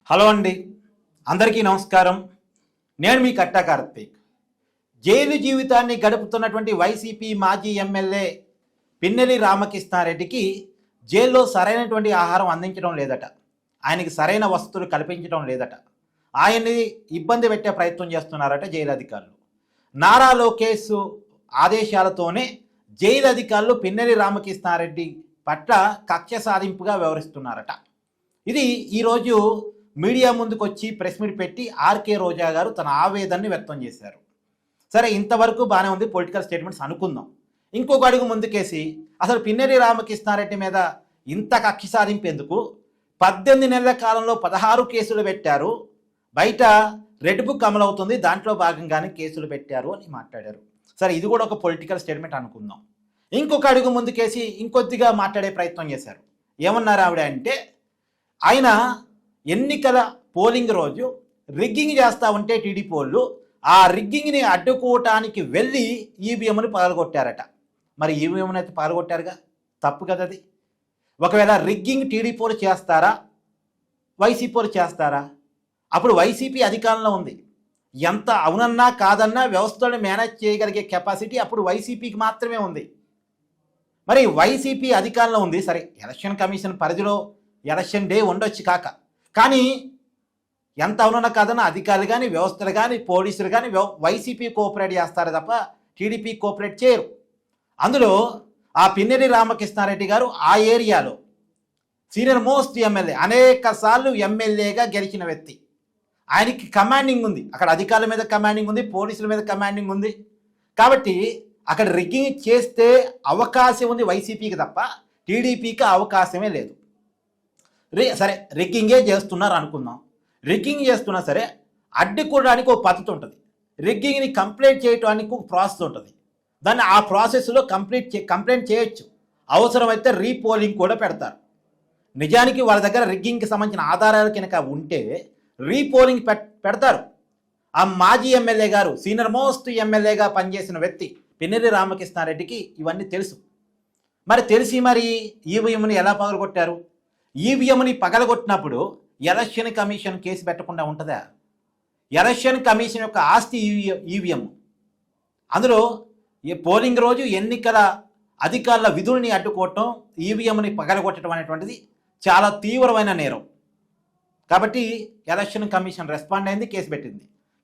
Hello అండి, అందరికీ నమస్కారం. నేను మీ కట్టా కార్తీక్. జైలు జీవితాన్ని గడుపుతున్నటువంటి వైసీపీ మాజీ ఎమ్మెల్యే పిన్నెల్లి రామకృష్ణారెడ్డికి జైల్లో సరైనటువంటి ఆహారం అందించడం లేదట, ఆయనకి సరైన వసతులు కల్పించడం లేదట, ఆయన్ని ఇబ్బంది పెట్టే ప్రయత్నం చేస్తున్నారట జైలు అధికారులు. నారా లోకేష్ ఆదేశాలతోనే జైలు అధికారులు పిన్నెల్లి రామకృష్ణారెడ్డి పట్ల కక్ష సాధింపుగా వ్యవహరిస్తున్నారట. ఇది ఈరోజు మీడియా ముందుకు వచ్చి ప్రెస్ మీట్ పెట్టి ఆర్కే రోజా గారు తన ఆవేదనని వ్యక్తం చేశారు. సరే, ఇంతవరకు బాగానే ఉంది, పొలిటికల్ స్టేట్మెంట్స్ అనుకుందాం. ఇంకొక అడుగు ముందుకేసి అసలు పిన్నెల్లి రామకృష్ణారెడ్డి మీద ఇంత కక్ష సాధింపు ఎందుకు? 18 నెలల కాలంలో 16 కేసులు పెట్టారు, బయట రెడ్ బుక్ అమలవుతుంది, దాంట్లో భాగంగానే కేసులు పెట్టారు అని మాట్లాడారు. సరే, ఇది కూడా ఒక పొలిటికల్ స్టేట్మెంట్ అనుకుందాం. ఇంకొక అడుగు ముందుకేసి ఇంకొద్దిగా మాట్లాడే ప్రయత్నం చేశారు. ఏమన్నారు ఆవిడ అంటే, ఆయన ఎన్నికల పోలింగ్ రోజు రిగ్గింగ్ చేస్తూ ఉంటే టీడీపీ వాళ్ళు ఆ రిగ్గింగ్ని అడ్డుకోవటానికి వెళ్ళి ఈవీఎంని పగలగొట్టారట. మరి ఈవీఎంని అయితే పగలగొట్టారుగా, తప్పు కదా అది. ఒకవేళ రిగ్గింగ్ టీడీపీ వాళ్ళు చేస్తారా, వైసీపీ వాళ్ళు చేస్తారా? అప్పుడు వైసీపీ అధికారంలో ఉంది, ఎంత అవునన్నా కాదన్నా వ్యవస్థలను మేనేజ్ చేయగలిగే కెపాసిటీ అప్పుడు వైసీపీకి మాత్రమే ఉంది. మరి వైసీపీ అధికారంలో ఉంది, సరే ఎలక్షన్ కమిషన్ పరిధిలో ఎలక్షన్ డే ఉండొచ్చు కాక, కానీ ఎంత అవునన్నా కాదన్నా అధికారులు కానీ వ్యవస్థలు కానీ పోలీసులు కానీ వైసీపీ కోఆపరేట్ చేస్తారు తప్ప టీడీపీ కోఆపరేట్ చేయరు. అందులో ఆ పిన్నెల్లి రామకృష్ణారెడ్డి గారు ఆ ఏరియాలో సీనియర్ మోస్ట్ ఎమ్మెల్యే, అనేక సార్లు ఎమ్మెల్యేగా గెలిచిన వ్యక్తి. ఆయనకి కమాండింగ్ ఉంది, అక్కడ అధికారుల మీద కమాండింగ్ ఉంది, పోలీసుల మీద కమాండింగ్ ఉంది. కాబట్టి అక్కడ రిగ్గింగ్ చేస్తే అవకాశం ఉంది వైసీపీకి తప్ప టీడీపీకి అవకాశమే లేదు. సరే, రిగ్గింగే చేస్తున్నారు అనుకుందాం. రిగ్గింగ్ చేస్తున్నా సరే అడ్డుకోవడానికి ఒక పద్ధతి ఉంటుంది, రిగ్గింగ్ని కంప్లైంట్ చేయడానికి ఒక ప్రాసెస్ ఉంటుంది. దాన్ని ఆ ప్రాసెస్లో కంప్లైంట్ చేయొచ్చు, అవసరమైతే రీపోలింగ్ కూడా పెడతారు. నిజానికి వాళ్ళ దగ్గర రిగ్గింగ్కి సంబంధించిన ఆధారాలు కనుక ఉంటే రీపోలింగ్ పెడతారు. ఆ మాజీ ఎమ్మెల్యే గారు, సీనియర్ మోస్ట్ ఎమ్మెల్యేగా పనిచేసిన వ్యక్తి పిన్నెల్లి రామకృష్ణారెడ్డికి ఇవన్నీ తెలుసు. మరి తెలిసి మరి ఈవీఎంని ఎలా పగలగొట్టారు? ఈవీఎంని పగలగొట్టినప్పుడు ఎలక్షన్ కమిషన్ కేసు పెట్టకుండా ఉంటుందా? ఎలక్షన్ కమిషన్ యొక్క ఆస్తి ఈవీఎం. అందులో పోలింగ్ రోజు ఎన్నికల అధికారుల విధుల్ని అడ్డుకోవటం, ఈవీఎంని పగలగొట్టడం అనేటువంటిది చాలా తీవ్రమైన నేరం. కాబట్టి ఎలక్షన్ కమిషన్ రెస్పాండ్ అయింది,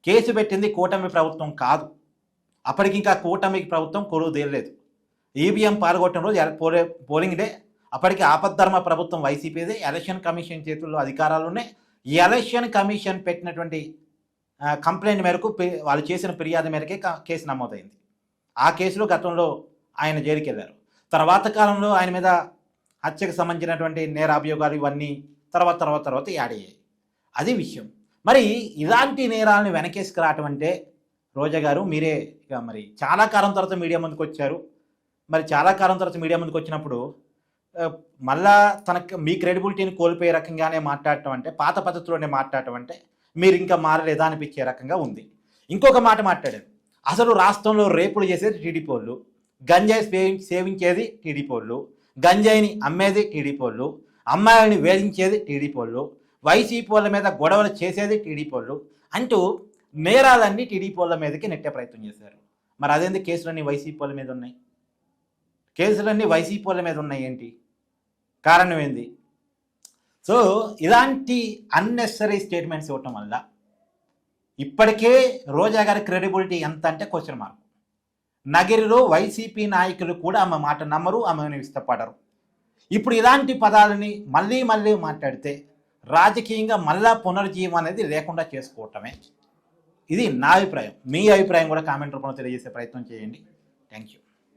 కేసు పెట్టింది కూటమి ప్రభుత్వం కాదు. అప్పటికి ఇంకా కూటమి ప్రభుత్వం కొలువు తీరలేదు. ఈవీఎం పాల్గొట్టడం రోజు పోలింగ్ డే, అప్పటికి ఆపద్ధర్మ ప్రభుత్వం వైసీపీదే, ఎలక్షన్ కమిషన్ చేతుల్లో అధికారాలు ఉన్నాయి. ఈ ఎలక్షన్ కమిషన్ పెట్టినటువంటి కంప్లైంట్ మేరకు, వాళ్ళు చేసిన ఫిర్యాదు మేరకే కేసు నమోదైంది. ఆ కేసులో గతంలో ఆయన జైలుకి వెళ్ళారు. తర్వాత కాలంలో ఆయన మీద హత్యకు సంబంధించినటువంటి నేరాభియోగాలు ఇవన్నీ తర్వాత యాడ్ అయ్యాయి. అది విషయం. మరి ఇలాంటి నేరాలను వెనకేసుకు రావటం అంటే, రోజా గారు మీరే ఇక మరి చాలా కాలం తర్వాత మీడియా ముందుకు వచ్చారు. మరి చాలా కాలం తర్వాత మీడియా ముందుకు వచ్చినప్పుడు మళ్ళా మీ క్రెడిబిలిటీని కోల్పోయే రకంగానే మాట్లాడటం అంటే, పాత పద్ధతిలోనే మాట్లాడటం అంటే మీరు ఇంకా మారలేదా అనిపించే రకంగా ఉంది. ఇంకొక మాట మాట్లాడారు, అసలు రాష్ట్రంలో రేపులు చేసేది టీడీపీ వాళ్ళు, గంజాయి సేవించేది టీడీపీ వాళ్ళు, గంజాయిని అమ్మేది టీడీపీ వాళ్ళు, అమ్మాయిని వేధించేది టీడీపీ వాళ్ళు, వైసీపీ వాళ్ళ మీద గొడవలు చేసేది టీడీపీ వాళ్ళు అంటూ నేరాలన్నీ టీడీపీ వాళ్ళ మీదకి నెట్టే ప్రయత్నం చేశారు. మరి అదేంది కేసులన్నీ వైసీపీ వాళ్ళ మీద ఉన్నాయి? కేసులన్నీ వైసీపీ వాళ్ళ మీద ఉన్నాయి ఏంటి? కారణం ఏంది? సో ఇలాంటి అన్నెసరీ స్టేట్మెంట్స్ ఇవ్వటం వల్ల ఇప్పటికే రోజా గారి క్రెడిబిలిటీ ఎంత అంటే క్వశ్చన్ మార్క్. నగిరిలో వైసీపీ నాయకులు కూడా ఆమె మాట నమ్మరు, ఆమెను ఇష్టపడరు. ఇప్పుడు ఇలాంటి పదాలని మళ్ళీ మాట్లాడితే రాజకీయంగా మళ్ళా పునర్జీవం అనేది లేకుండా చేసుకోవటమే. ఇది నా అభిప్రాయం. మీ అభిప్రాయం కూడా కామెంట్ రూపంలో తెలియజేసే ప్రయత్నం చేయండి. Thank you.